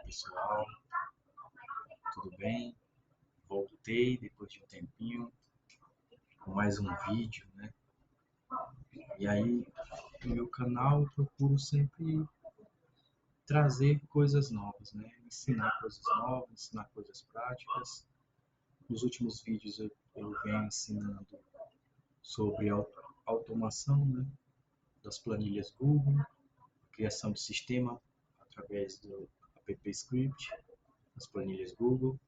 Pessoal, tudo bem? Voltei depois de um tempinho com mais um vídeo, né? E aí, no meu canal, eu procuro sempre trazer coisas novas, né? Ensinar coisas novas, ensinar coisas práticas. Nos últimos vídeos eu venho ensinando sobre automação, né? Das planilhas Google, criação de sistema através do app Script, das planilhas Google.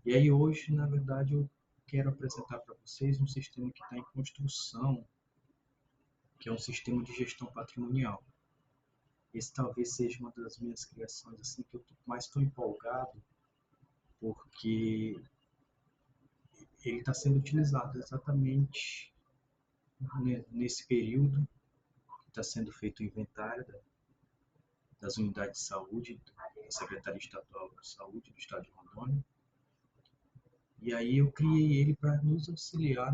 E aí hoje, na verdade, eu quero apresentar para vocês um sistema que está em construção, que é um sistema de gestão patrimonial. Esse talvez seja uma das minhas criações assim que eu mais estou empolgado, porque ele está sendo utilizado exatamente nesse período que está sendo feito o inventário das unidades de saúde da Secretaria Estadual de Saúde do Estado de Rondônia. E aí eu criei ele para nos auxiliar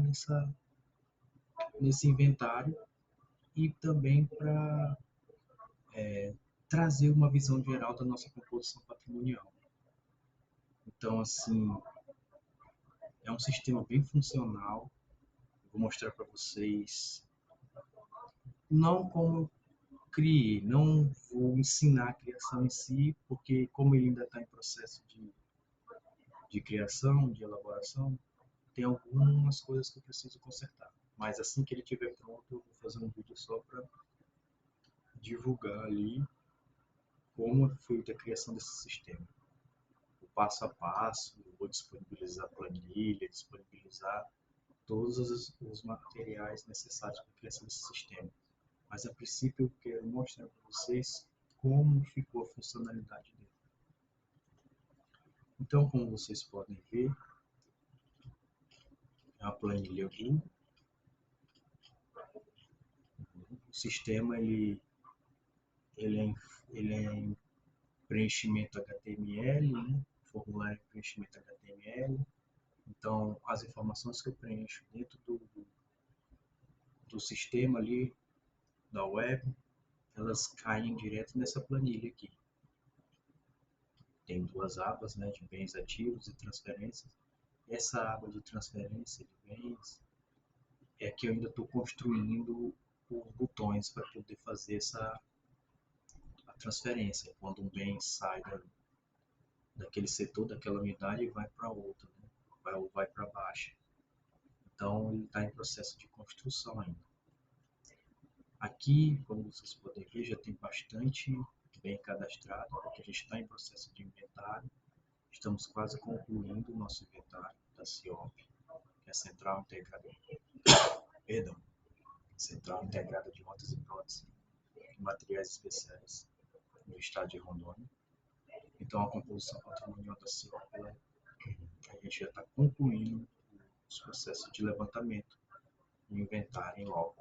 nesse inventário e também para trazer uma visão geral da nossa composição patrimonial. Então, assim, é um sistema bem funcional. Vou mostrar para vocês, não como eu criei, não vou ensinar a criação em si, porque como ele ainda está em processo de criação, de elaboração, tem algumas coisas que eu preciso consertar. Mas assim que ele estiver pronto, eu vou fazer um vídeo só para divulgar ali como foi feita a criação desse sistema. O passo a passo, eu vou disponibilizar planilha, disponibilizar todos os materiais necessários para a criação desse sistema. Mas a princípio eu quero mostrar para vocês como ficou a funcionalidade dele. Então, como vocês podem ver, é uma planilha Google. O sistema ele é em preenchimento HTML, né? Formulário de preenchimento HTML. Então, as informações que eu preencho dentro do sistema ali, da web, elas caem direto nessa planilha aqui. Tem duas abas, né, de bens ativos e transferências. Essa aba de transferência de bens é que eu ainda estou construindo os botões para poder fazer a transferência. Quando um bem sai daquele setor, daquela unidade, e vai para outra, né? vai para baixo. Então, ele está em processo de construção ainda. Aqui, como vocês podem ver, já tem bastante bem cadastrado, porque a gente está em processo de inventário. Estamos quase concluindo o nosso inventário da CIOP, que é a Central Integrada, Central Integrada de Rotas e Próteses e Materiais Especiais do Estado de Rondônia. Então, a composição patrimonial da CIOP, a gente já está concluindo os processos de levantamento e inventário em logo.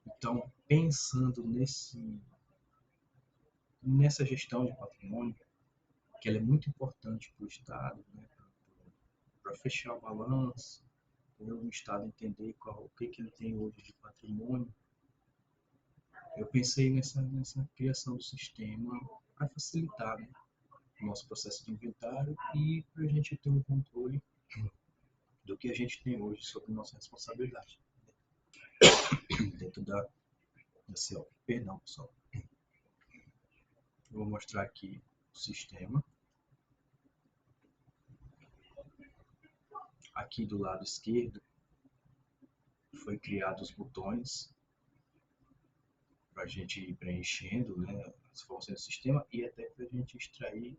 Então, pensando nessa gestão de patrimônio, que ela é muito importante para o Estado, né, para fechar o balanço, para o Estado entender o que ele tem hoje de patrimônio, eu pensei nessa criação do sistema para facilitar, né, o nosso processo de inventário e para a gente ter um controle do que a gente tem hoje sobre nossa responsabilidade dentro da CIOP. Perdão, pessoal. Eu vou mostrar aqui o sistema. Aqui do lado esquerdo foi criado os botões para a gente ir preenchendo, né, as informações do sistema e até para a gente extrair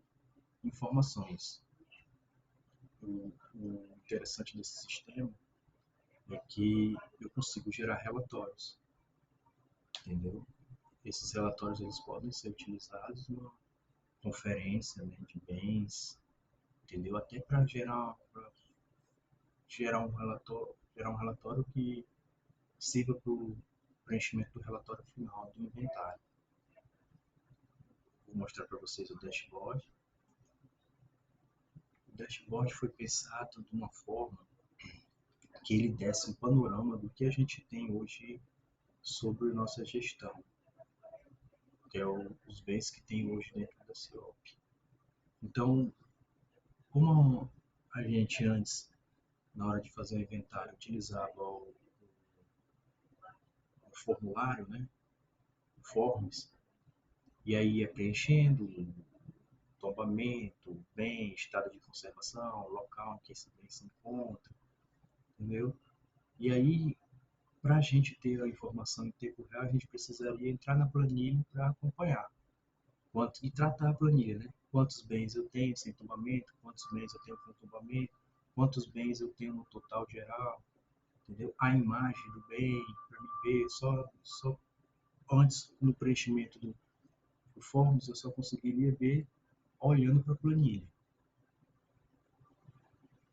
informações. O interessante desse sistema é que eu consigo gerar relatórios, entendeu? Esses relatórios eles podem ser utilizados numa conferência, né, de bens, entendeu? Até para gerar um relatório que sirva para o preenchimento do relatório final do inventário. Vou mostrar para vocês o dashboard. O dashboard foi pensado de uma forma que ele desse um panorama do que a gente tem hoje sobre nossa gestão. que é os bens que tem hoje dentro da CIOP. Então, como a gente antes, na hora de fazer o inventário, utilizava o formulário, né, o Forms, e aí ia preenchendo tombamento, bem, estado de conservação, local em que esse bem se encontra, entendeu? E aí, para a gente ter a informação em tempo real, a gente precisaria entrar na planilha para acompanhar e tratar a planilha, né? Quantos bens eu tenho sem tombamento, quantos bens eu tenho com tombamento, quantos bens eu tenho no total geral, entendeu? A imagem do bem, para me ver, só antes no preenchimento do Forms eu só conseguiria ver olhando para a planilha,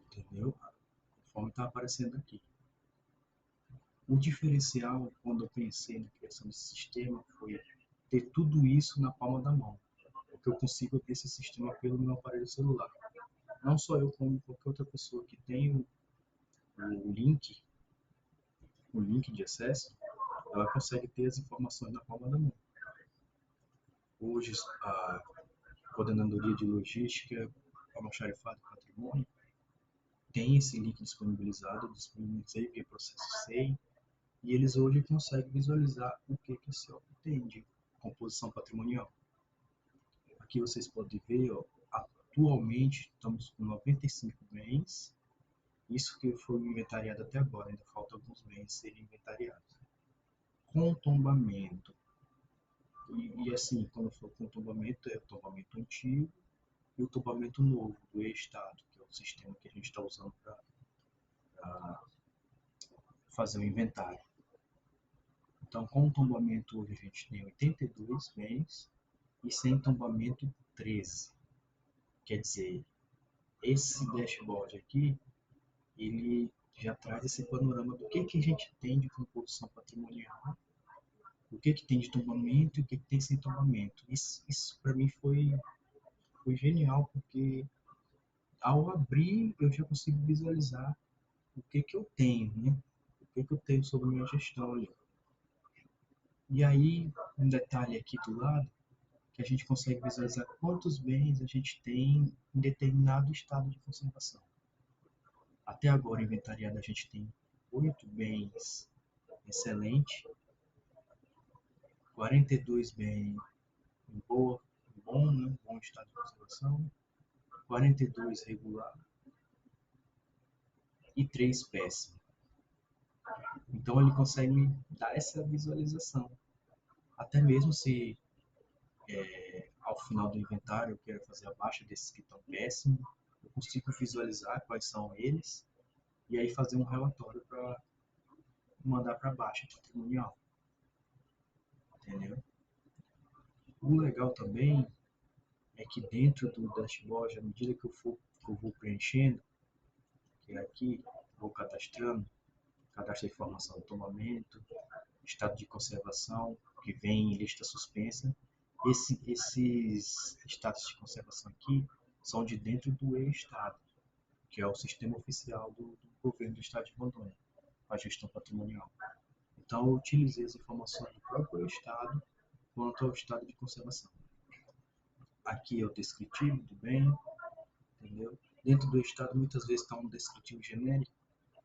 entendeu? Conforme está aparecendo aqui. O diferencial, quando eu pensei na criação desse sistema, foi ter tudo isso na palma da mão. Porque eu consigo ter esse sistema pelo meu aparelho celular. Não só eu, como qualquer outra pessoa que tem o link, o link de acesso, ela consegue ter as informações na palma da mão. Hoje, a coordenadoria de logística, almoxarifado e patrimônio, tem esse link disponibilizado, disponibilizei via processo SEI, e eles hoje conseguem visualizar o que a CIOP tem de composição patrimonial. Aqui vocês podem ver, ó, atualmente estamos com 95 bens, isso que foi inventariado até agora, ainda falta alguns bens serem inventariados. Com tombamento, e assim, quando eu falo com tombamento, é o tombamento antigo e o tombamento novo do E-Estado, que é o sistema que a gente está usando para fazer o inventário. Então, com tombamento hoje a gente tem 82 bens e sem tombamento 13. Quer dizer, esse dashboard aqui, ele já traz esse panorama do que a gente tem de composição patrimonial, o que tem de tombamento e o que tem sem tombamento. Isso para mim foi genial, porque ao abrir eu já consigo visualizar o que eu tenho, né? O que eu tenho sobre a minha gestão ali. E aí, um detalhe aqui do lado, que a gente consegue visualizar quantos bens a gente tem em determinado estado de conservação. Até agora, inventariado, a gente tem 8 bens excelente, 42 bens em bom estado de conservação, 42 regular e 3 péssimo. Então ele consegue me dar essa visualização. Até mesmo se ao final do inventário eu quero fazer a baixa desses que estão péssimos, eu consigo visualizar quais são eles e aí fazer um relatório para mandar para a baixa patrimonial. Entendeu? O legal também é que dentro do dashboard, à medida que eu vou preenchendo, que é aqui, vou cadastrando, cadastro de informação do tombamento, estado de conservação, que vem em lista suspensa. Esses estados de conservação aqui são de dentro do E-Estado, que é o sistema oficial do governo do estado de Rondônia, para a gestão patrimonial. Então, eu utilizei as informações do próprio Estado quanto ao estado de conservação. Aqui é o descritivo do bem, entendeu? Dentro do Estado, muitas vezes está um descritivo genérico,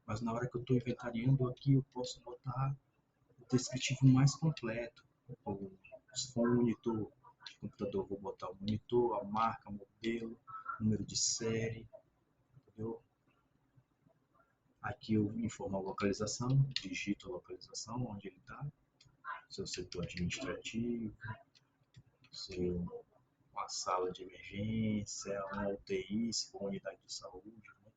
mas na hora que eu estou inventariando aqui, eu posso botar o descritivo mais completo. Se for um monitor de computador, vou botar o monitor, a marca, modelo, número de série, entendeu? Aqui eu informo a localização, digito a localização, onde ele está, seu setor administrativo, seu, uma sala de emergência, uma UTI, se for uma unidade de saúde, né?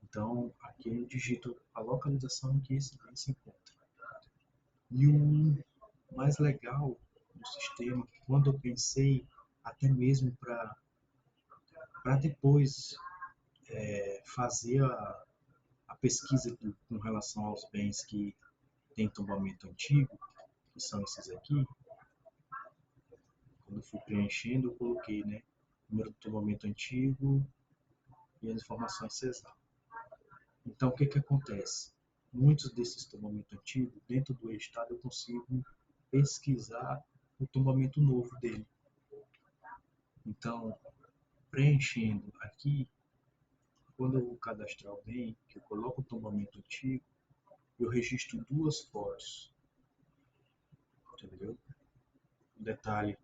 Então, aqui eu digito a localização em que esse bem se encontra. E o mais legal do sistema, quando eu pensei até mesmo para depois fazer a pesquisa com relação aos bens que têm tombamento antigo, que são esses aqui, quando eu fui preenchendo, eu coloquei, né, número do tombamento antigo e as informações CESAR. Então, o que acontece? Muitos desses tombamentos antigos, dentro do estado, eu consigo pesquisar o tombamento novo dele. Então, preenchendo aqui, quando eu vou cadastrar o bem, que eu coloco o tombamento antigo, eu registro duas fotos, entendeu? O detalhe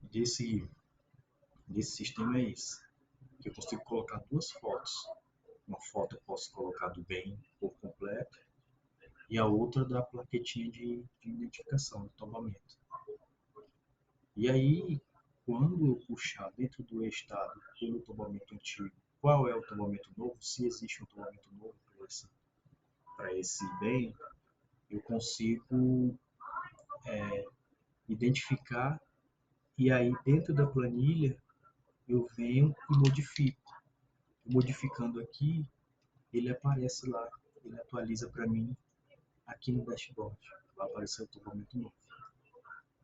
desse sistema é esse, que eu consigo colocar duas fotos. Uma foto eu posso colocar do bem por completo e a outra da plaquetinha de identificação, do tombamento. E aí, quando eu puxar dentro do estado pelo tombamento antigo, qual é o tombamento novo, se existe um tombamento novo para esse bem, eu consigo identificar e aí dentro da planilha eu venho e modifico. Modificando aqui, ele aparece lá, ele atualiza para mim aqui no dashboard. Vai aparecer o tombamento novo.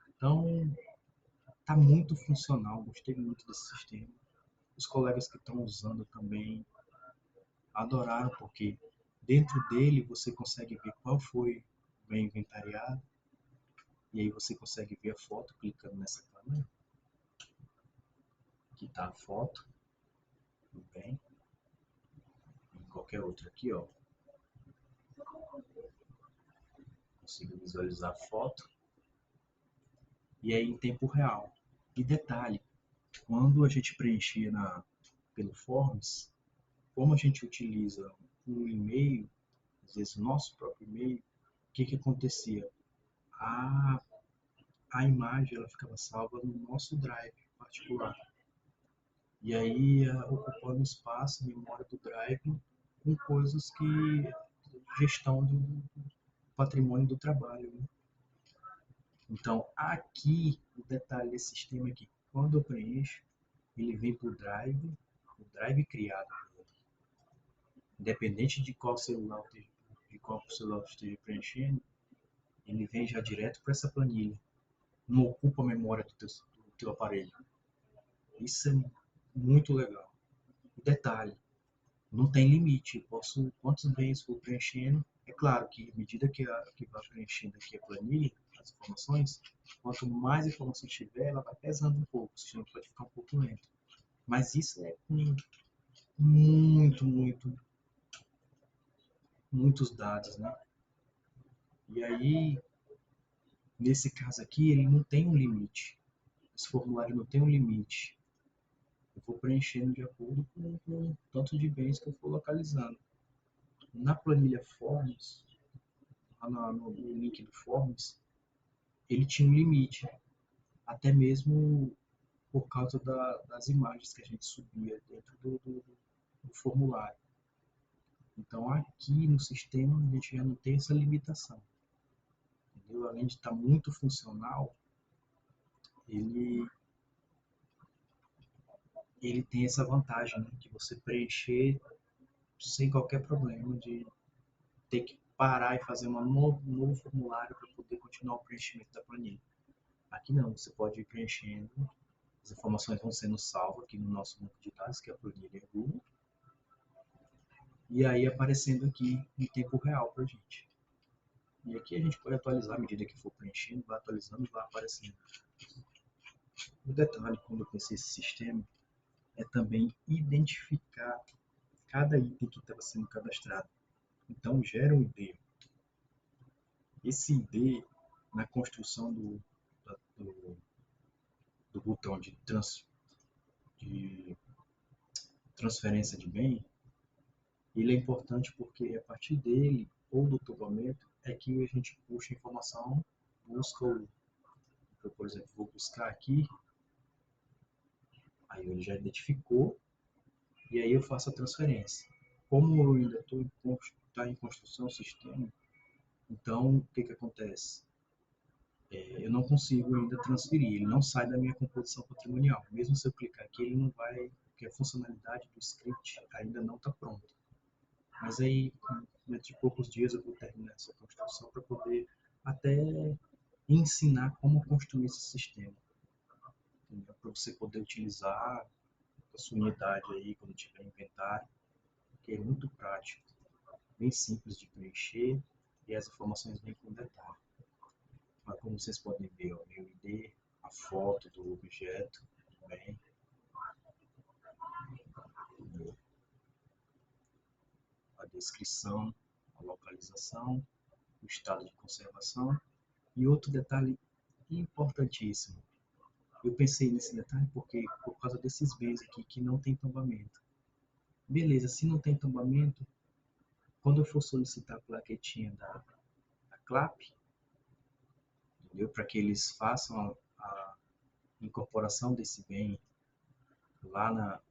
Então, tá muito funcional, gostei muito desse sistema. Os colegas que estão usando também adoraram, porque dentro dele você consegue ver qual foi o bem inventariado, e aí você consegue ver a foto clicando nessa câmera. Aqui está a foto do bem. E qualquer outra aqui, ó. Consigo visualizar a foto. E aí em tempo real. E detalhe, quando a gente preenchia pelo Forms, como a gente utiliza um e-mail, às vezes o nosso próprio e-mail, o que acontecia? A imagem ela ficava salva no nosso drive particular. E aí ocupando espaço, memória do drive, com coisas que gestão do patrimônio do trabalho. Né? Então, aqui, o detalhe desse sistema aqui, quando eu preencho, ele vem para o drive criado. Independente de qual celular esteja preenchendo, ele vem já direto para essa planilha. Não ocupa a memória do teu aparelho. Isso é muito legal. Detalhe, não tem limite. Posso, quantos bens for preenchendo. É claro que à medida que vai preenchendo aqui a planilha, as informações, quanto mais informações tiver, ela vai pesando um pouco. O sistema pode ficar um pouco lento. Mas isso é com muitos dados, né? E aí, nesse caso aqui, ele não tem um limite. Esse formulário não tem um limite. Eu vou preenchendo de acordo com o tanto de bens que eu for localizando. Na planilha Forms, no link do Forms, ele tinha um limite, até mesmo por causa das imagens que a gente subia dentro do formulário. Então, aqui no sistema, a gente já não tem essa limitação. Entendeu? Além de estar muito funcional, ele tem essa vantagem, né, de você preencher sem qualquer problema, de ter que parar e fazer um novo formulário para poder continuar o preenchimento da planilha. Aqui não, você pode ir preenchendo, as informações vão sendo salvas aqui no nosso banco de dados, que é a planilha Google, e aí aparecendo aqui em tempo real para a gente. E aqui a gente pode atualizar à medida que for preenchendo, vai atualizando e vai aparecendo. O detalhe quando eu pensei esse sistema é também identificar cada item que estava sendo cadastrado. Então gera um ID. Esse ID, na construção do botão de transferência de bem, ele é importante porque a partir dele, ou do tombamento, é que a gente puxa a informação, busca eu, por exemplo, vou buscar aqui, aí ele já identificou, e aí eu faço a transferência. Como eu ainda estou em construção do sistema, então o que acontece? Eu não consigo ainda transferir, ele não sai da minha composição patrimonial. Mesmo se eu clicar aqui, ele não vai, porque a funcionalidade do script ainda não está pronta. Mas aí, dentro de poucos dias, eu vou terminar essa construção para poder até ensinar como construir esse sistema. Para você poder utilizar a sua unidade aí quando tiver inventário, que é muito prático, bem simples de preencher e as informações bem com detalhe. como vocês podem ver, o meu ID, a foto do objeto, bem, a descrição, a localização, o estado de conservação. E outro detalhe importantíssimo, eu pensei nesse detalhe porque por causa desses bens aqui que não tem tombamento. Beleza, se não tem tombamento, quando eu for solicitar a plaquetinha da CLAP, entendeu? Para que eles façam a incorporação desse bem lá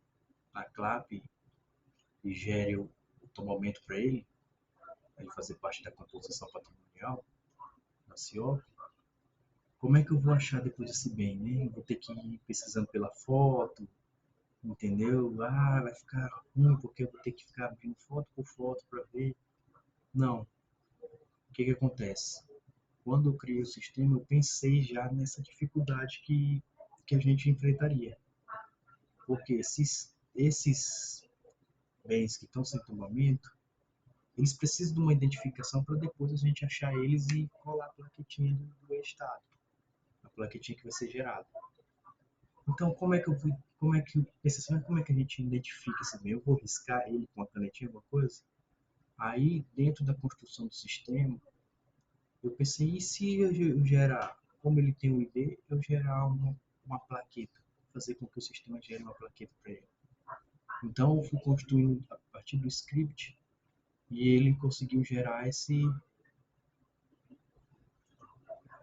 na CLAP e gere o tombamento para ele fazer parte da composição patrimonial da CIOP, como é que eu vou achar depois esse bem, né? Eu vou ter que ir pesquisando pela foto, entendeu? Ah, vai ficar ruim porque eu vou ter que ficar abrindo foto por foto para ver. Não. O que que acontece? Quando eu criei o sistema, eu pensei já nessa dificuldade que a gente enfrentaria. Porque esses bens que estão sem tombamento, eles precisam de uma identificação para depois a gente achar eles e colar a plaquetinha do estado, a plaquetinha que vai ser gerada. Então, como é que eu vou, como é que como é que a gente identifica esse bem? Eu vou riscar ele com uma canetinha, alguma coisa? Aí, dentro da construção do sistema, eu pensei, e se eu gerar, como ele tem um ID, eu gerar uma plaqueta, fazer com que o sistema gere uma plaqueta para ele. Então, eu fui construindo a partir do script e ele conseguiu gerar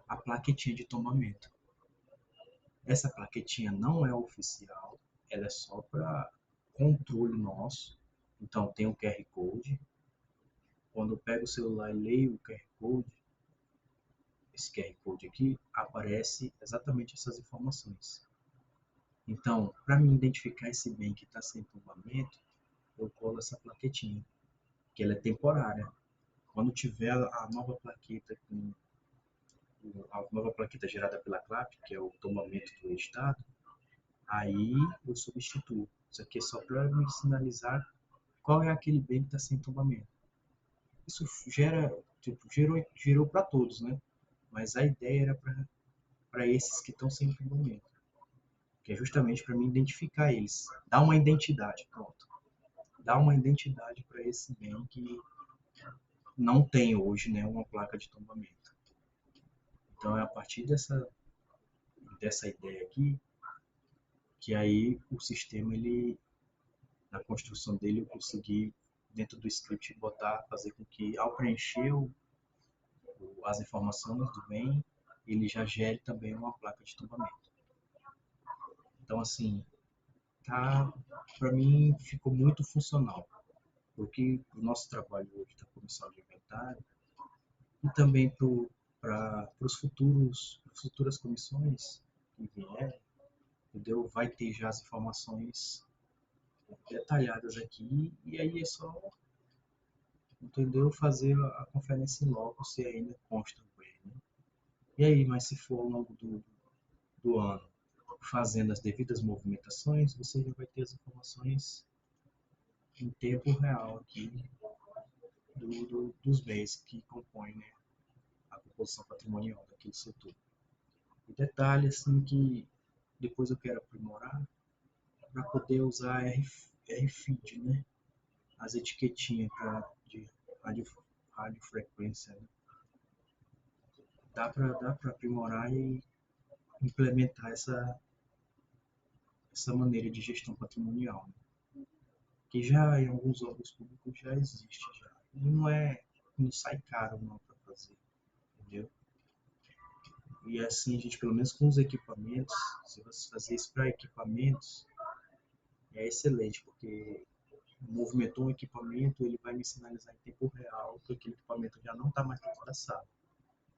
a plaquetinha de tombamento. Essa plaquetinha não é oficial, ela é só para controle nosso. Então, tem o QR Code. Quando eu pego o celular e leio o QR Code, esse QR Code aqui, aparece exatamente essas informações. Então, para me identificar esse bem que está sem tombamento, eu colo essa plaquetinha, que ela é temporária. Quando tiver a nova plaqueta gerada pela CLAP, que é o tombamento do estado, aí eu substituo. Isso aqui é só para me sinalizar qual é aquele bem que está sem tombamento. Isso gerou para todos, né? Mas a ideia era para esses que estão sem tombamento, que é justamente para me identificar eles, dar uma identidade, pronto. Dar uma identidade para esse bem que não tem hoje, né, uma placa de tombamento. Então é a partir dessa ideia aqui que aí o sistema, ele, na construção dele, eu consegui dentro do script fazer com que ao preencher as informações do bem, ele já gere também uma placa de tombamento. Então assim, tá, para mim ficou muito funcional, porque o nosso trabalho hoje da comissão de inventário e também para as futuras comissões que vierem, entendeu? Vai ter já as informações detalhadas aqui e aí é só, entendeu? Fazer a conferência em loco se ainda consta bem, né? E aí, mas se for ao longo do ano fazendo as devidas movimentações, você já vai ter as informações em tempo real aqui dos bens que compõem, né, a composição patrimonial daquele setor. E detalhe assim que depois eu quero aprimorar para poder usar RFID, né? As etiquetinhas de radio, radiofrequência. Né? Dá para aprimorar e implementar essa maneira de gestão patrimonial. Né? Que já em alguns órgãos públicos já existe. Já. E não sai caro não para fazer. Entendeu? E assim, a gente, pelo menos com os equipamentos, se você fazer isso para equipamentos, é excelente, porque movimentou um equipamento, ele vai me sinalizar em tempo real que aquele equipamento já não está mais dentro da sala.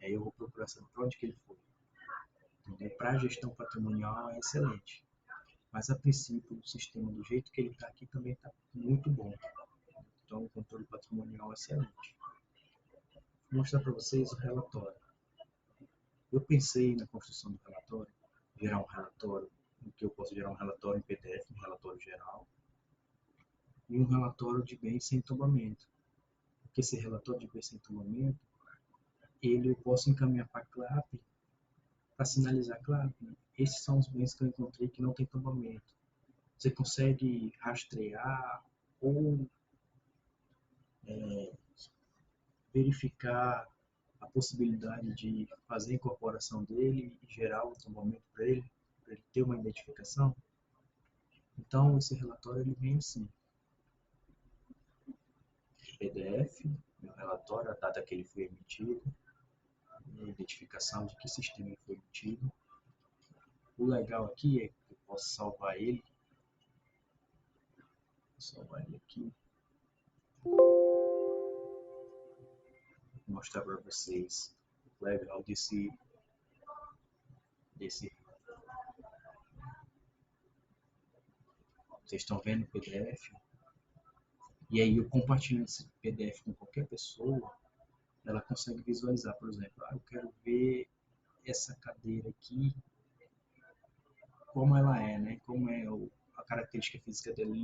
Aí eu vou procurar saber para onde que ele foi. Para a gestão patrimonial é excelente. Mas a princípio o sistema do jeito que ele está aqui também está muito bom. Então o controle patrimonial é excelente. Vou mostrar para vocês o relatório. Eu pensei na construção do relatório, gerar um relatório, em que eu posso gerar um relatório em PDF, um relatório geral, e um relatório de bens sem tombamento. Porque esse relatório de bens sem tombamento, ele eu posso encaminhar para a CLAP para sinalizar, claro, esses são os bens que eu encontrei que não tem tombamento. Você consegue rastrear ou verificar a possibilidade de fazer a incorporação dele e gerar um tombamento para ele ter uma identificação. Então, esse relatório ele vem assim, PDF, meu relatório, a data que ele foi emitido, a identificação de que sistema ele foi emitido. O legal aqui é que eu posso salvar ele. Vou salvar ele aqui. Vou mostrar para vocês o legal desse. Vocês estão vendo o PDF? E aí eu compartilho esse PDF com qualquer pessoa, ela consegue visualizar, por exemplo, eu quero ver essa cadeira aqui, como ela é, né? Como é a característica física dela.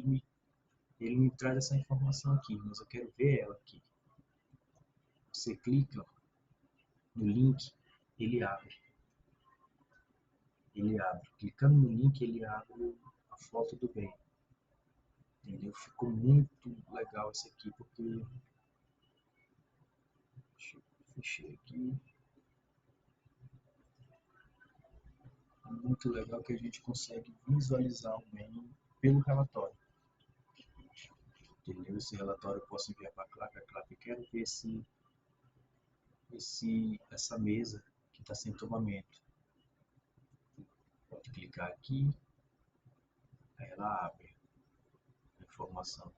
Ele me traz essa informação aqui, mas eu quero ver ela aqui. Você clica no link, ele abre. Ele abre. Clicando no link, ele abre a foto do bem. Entendeu? Ficou muito legal esse aqui, porque... Deixa eu fechar aqui. É muito legal que a gente consegue visualizar o bem pelo relatório. Entendeu? Esse relatório eu posso enviar para a Clap, eu quero ver essa mesa que está sem tombamento. Pode clicar aqui, aí ela abre a informação.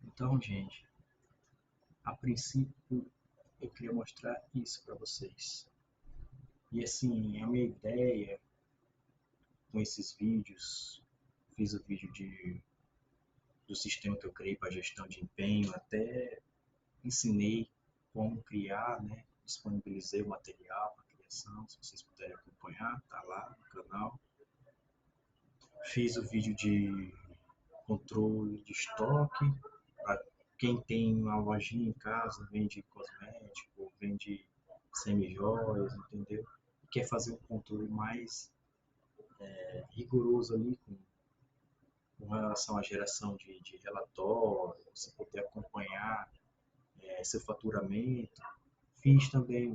Então, gente, a princípio eu queria mostrar isso para vocês. E assim, a minha ideia com esses vídeos, fiz o vídeo do sistema que eu criei para gestão de empenho, até ensinei como criar, né? Disponibilizei o material para criação, se vocês puderem acompanhar, tá lá no canal. Fiz o vídeo de controle de estoque, para quem tem uma lojinha em casa, vende cosmético, vende semi-joias, entendeu? E quer fazer um controle mais rigoroso ali com relação à geração de relatório, você poder acompanhar seu faturamento. Fiz também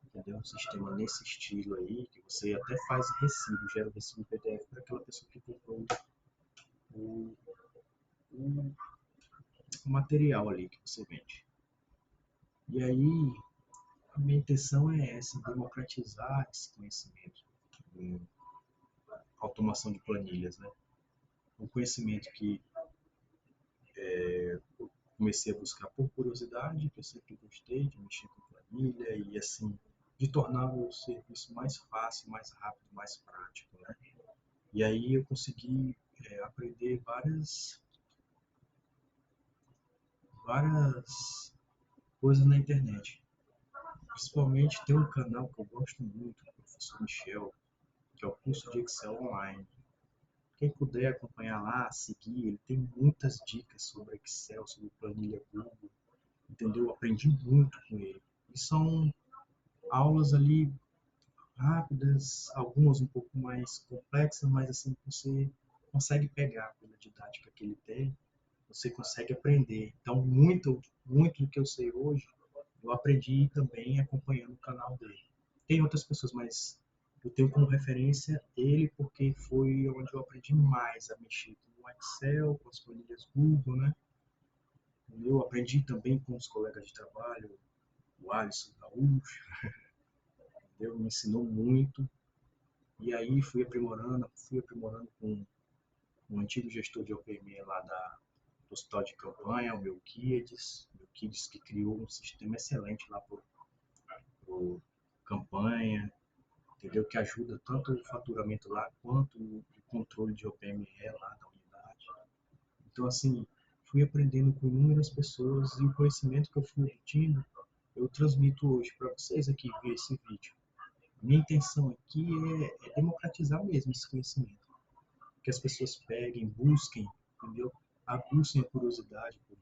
entendeu? Um sistema nesse estilo aí, que você até faz recibo, gera o recibo PDF para aquela pessoa que comprou o, o material ali que você vende. E aí, a minha intenção é essa, democratizar esse conhecimento, automação de planilhas, né? Um conhecimento que eu comecei a buscar por curiosidade, que eu sempre gostei de mexer com planilha e assim, de tornar o serviço mais fácil, mais rápido, mais prático, né? E aí eu consegui aprender várias coisas na internet. Principalmente tem um canal que eu gosto muito, do professor Michel, que é o curso de Excel online. Quem puder acompanhar lá, seguir, ele tem muitas dicas sobre Excel, sobre planilha Google, entendeu? Eu aprendi muito com ele. E são aulas ali rápidas, algumas um pouco mais complexas, mas assim você consegue pegar pela didática que ele tem, você consegue aprender. Então, muito do que eu sei hoje, eu aprendi também acompanhando o canal dele. Tem outras pessoas, mas eu tenho como referência ele porque foi onde eu aprendi mais a mexer no Excel, com as planilhas Google, né? Eu aprendi também com os colegas de trabalho, o Alisson Gaúcho, entendeu? Me ensinou muito. E aí fui aprimorando com um antigo gestor de OPM lá do hospital de campanha, o Melquiades que criou um sistema excelente lá para o campanha, entendeu? Que ajuda tanto o faturamento lá quanto o controle de OPME lá da unidade. Então, assim, fui aprendendo com inúmeras pessoas e o conhecimento que eu fui obtendo, eu transmito hoje para vocês aqui ver esse vídeo. Minha intenção aqui é democratizar mesmo esse conhecimento. Que as pessoas peguem, busquem, entendeu? Aguçem a curiosidade por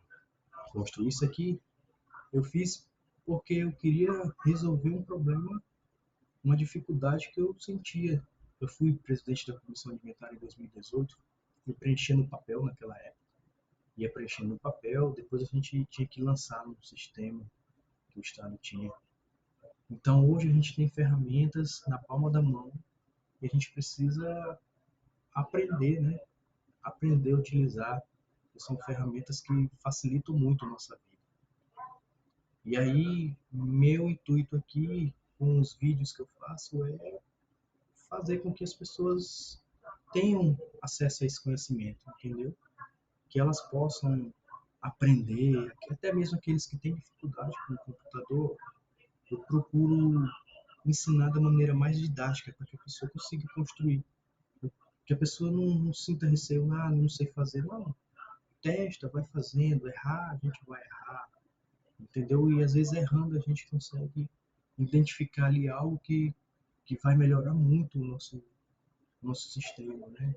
construir isso aqui. Eu fiz porque eu queria resolver um problema uma dificuldade que eu sentia. Eu fui presidente da Comissão Alimentar em 2018, fui preenchendo o papel naquela época, ia preenchendo o papel, depois a gente tinha que lançar no sistema que o Estado tinha. Então hoje a gente tem ferramentas na palma da mão e a gente precisa aprender, né? Aprender a utilizar. São ferramentas que facilitam muito a nossa vida. E aí, meu intuito aqui com os vídeos que eu faço é fazer com que as pessoas tenham acesso a esse conhecimento, entendeu? Que elas possam aprender, até mesmo aqueles que têm dificuldade com o computador, eu procuro ensinar da maneira mais didática para que a pessoa consiga construir. Que a pessoa não sinta receio, não sei fazer, não. Testa, vai fazendo, errar, a gente vai errar, entendeu? E às vezes errando a gente consegue identificar ali algo que vai melhorar muito o nosso sistema, né?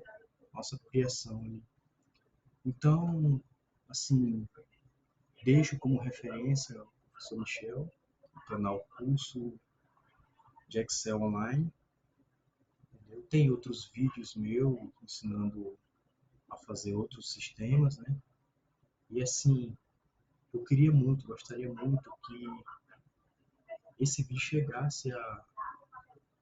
Nossa criação ali. Então, assim, deixo como referência o professor Michel, o canal Curso de Excel Online. Entendeu? Tem outros vídeos meus ensinando a fazer outros sistemas, né? E assim, eu queria muito, gostaria muito que esse vídeo chegasse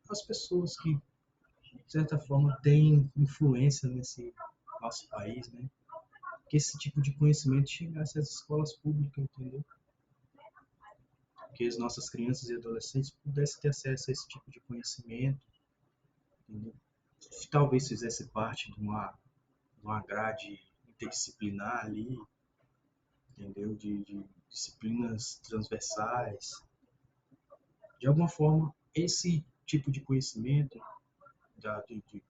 às pessoas que, de certa forma, têm influência nesse nosso país, né? Que esse tipo de conhecimento chegasse às escolas públicas, entendeu? Que as nossas crianças e adolescentes pudessem ter acesso a esse tipo de conhecimento, entendeu? Talvez fizesse parte de uma grade interdisciplinar ali, entendeu? De disciplinas transversais. De alguma forma, esse tipo de conhecimento de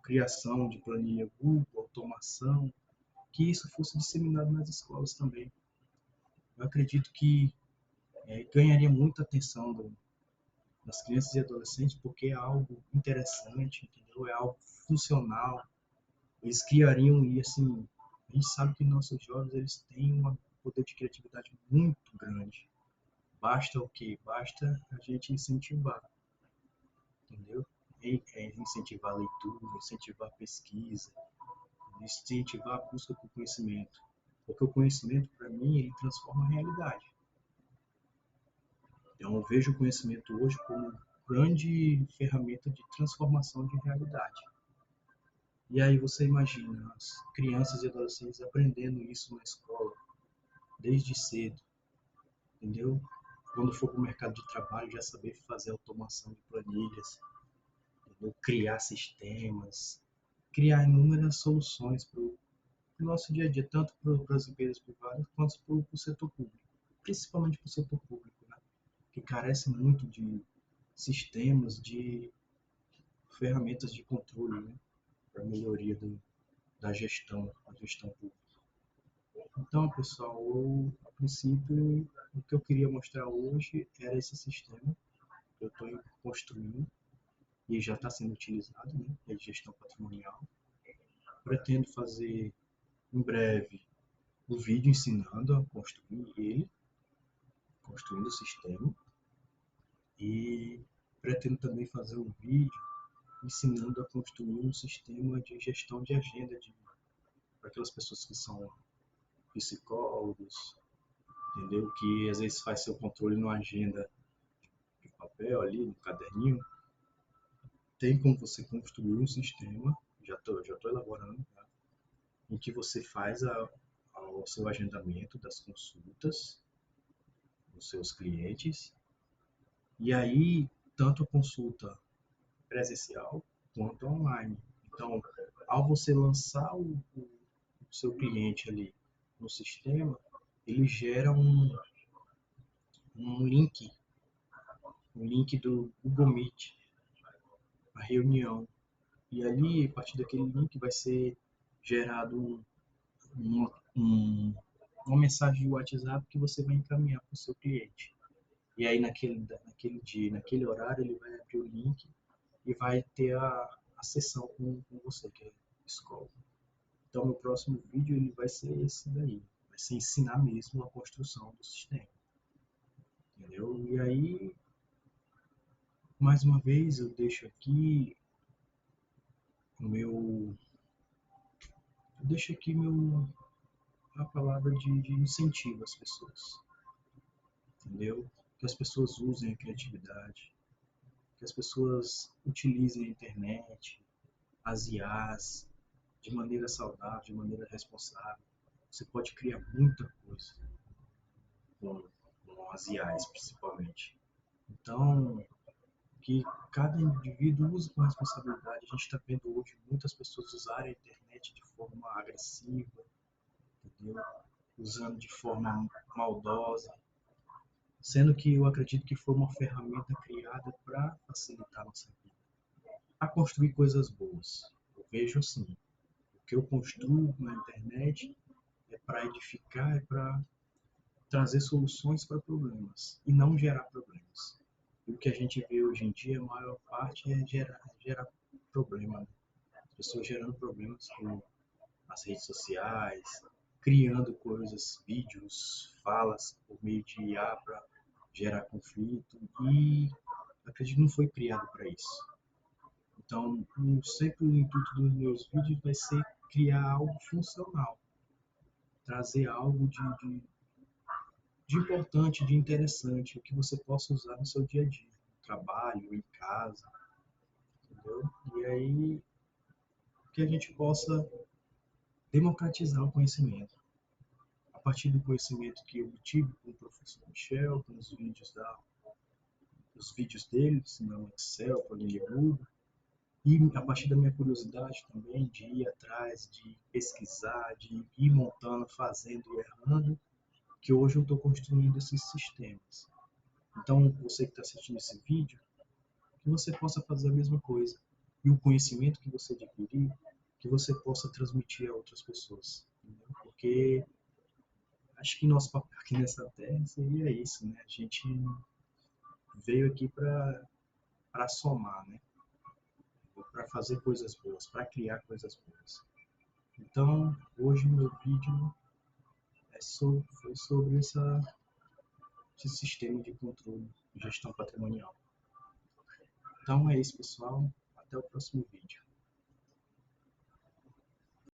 criação de planilha Google, automação, que isso fosse disseminado nas escolas também. Eu acredito que ganharia muita atenção das crianças e adolescentes, porque é algo interessante, entendeu? É algo funcional. Eles criariam, e assim, a gente sabe que nossos jovens eles têm um poder de criatividade muito grande. Basta o quê? Basta a gente incentivar, entendeu? Incentivar a leitura, incentivar a pesquisa, incentivar a busca por conhecimento. Porque o conhecimento, para mim, ele transforma a realidade. Então, eu vejo o conhecimento hoje como grande ferramenta de transformação de realidade. E aí você imagina as crianças e adolescentes aprendendo isso na escola, desde cedo, entendeu? Quando for para o mercado de trabalho, já saber fazer automação de planilhas, entendeu? Criar sistemas, criar inúmeras soluções para o nosso dia a dia, tanto para as empresas privadas quanto para o setor público, principalmente para o setor público, né? Que carece muito de sistemas, de ferramentas de controle, né? Para melhoria da gestão pública. Então, pessoal, a princípio, o que eu queria mostrar hoje era esse sistema que eu estou construindo e já está sendo utilizado, né, de gestão patrimonial. Pretendo fazer em breve um vídeo ensinando a construir ele, construindo o sistema, e pretendo também fazer um vídeo ensinando a construir um sistema de gestão de agenda para aquelas pessoas que são psicólogos, entendeu? Que às vezes faz seu controle numa agenda de papel ali, no caderninho. Tem como você construir um sistema, já tô elaborando, tá? Em que você faz o seu agendamento das consultas dos seus clientes, e aí tanto a consulta presencial quanto online. Então, ao você lançar o seu cliente ali no sistema, ele gera um link, um link do Google Meet, a reunião. E ali, a partir daquele link, vai ser gerado um, um, uma mensagem de WhatsApp que você vai encaminhar para o seu cliente. E aí, naquele dia, naquele horário, ele vai abrir o link e vai ter a sessão com você, que é escola. Então, no próximo vídeo, ele vai ser esse daí. Vai ser ensinar mesmo a construção do sistema. Entendeu? E aí, Mais uma vez, eu deixo aqui o meu, eu deixo aqui a palavra de incentivo às pessoas, entendeu? Que as pessoas usem a criatividade, que as pessoas utilizem a internet, as IAs, de maneira saudável, de maneira responsável. Você pode criar muita coisa com as IAs, principalmente. Então, que cada indivíduo use com responsabilidade. A gente está vendo hoje muitas pessoas usarem a internet de forma agressiva, entendeu? Usando de forma maldosa, sendo que eu acredito que foi uma ferramenta criada para facilitar a nossa vida, para construir coisas boas. Eu vejo assim, o que eu construo na internet é para edificar, é para trazer soluções para problemas e não gerar problemas. E o que a gente vê hoje em dia, a maior parte é gerar problema, né? As pessoas gerando problemas com as redes sociais, criando coisas, vídeos, falas por meio de IA para gerar conflito e acredito que não foi criado para isso. Então, sempre o intuito dos meus vídeos vai ser criar algo funcional, trazer algo de importante, de interessante, que você possa usar no seu dia a dia, no trabalho, em casa, entendeu? E aí que a gente possa democratizar o conhecimento. A partir do conhecimento que eu tive com o professor Michel, com os vídeos dele, ensinando Excel, planilha Google, e a partir da minha curiosidade também de ir atrás, de pesquisar, de ir montando, fazendo e errando, que hoje eu estou construindo esses sistemas. Então, você que está assistindo esse vídeo, que você possa fazer a mesma coisa. E o conhecimento que você adquirir, que você possa transmitir a outras pessoas. Entendeu? Porque acho que nosso papel aqui nessa terra seria isso, né? A gente veio aqui para somar, né? Para fazer coisas boas, para criar coisas boas. Então, hoje o meu vídeo foi sobre esse sistema de controle e gestão patrimonial. Então é isso, pessoal. Até o próximo vídeo.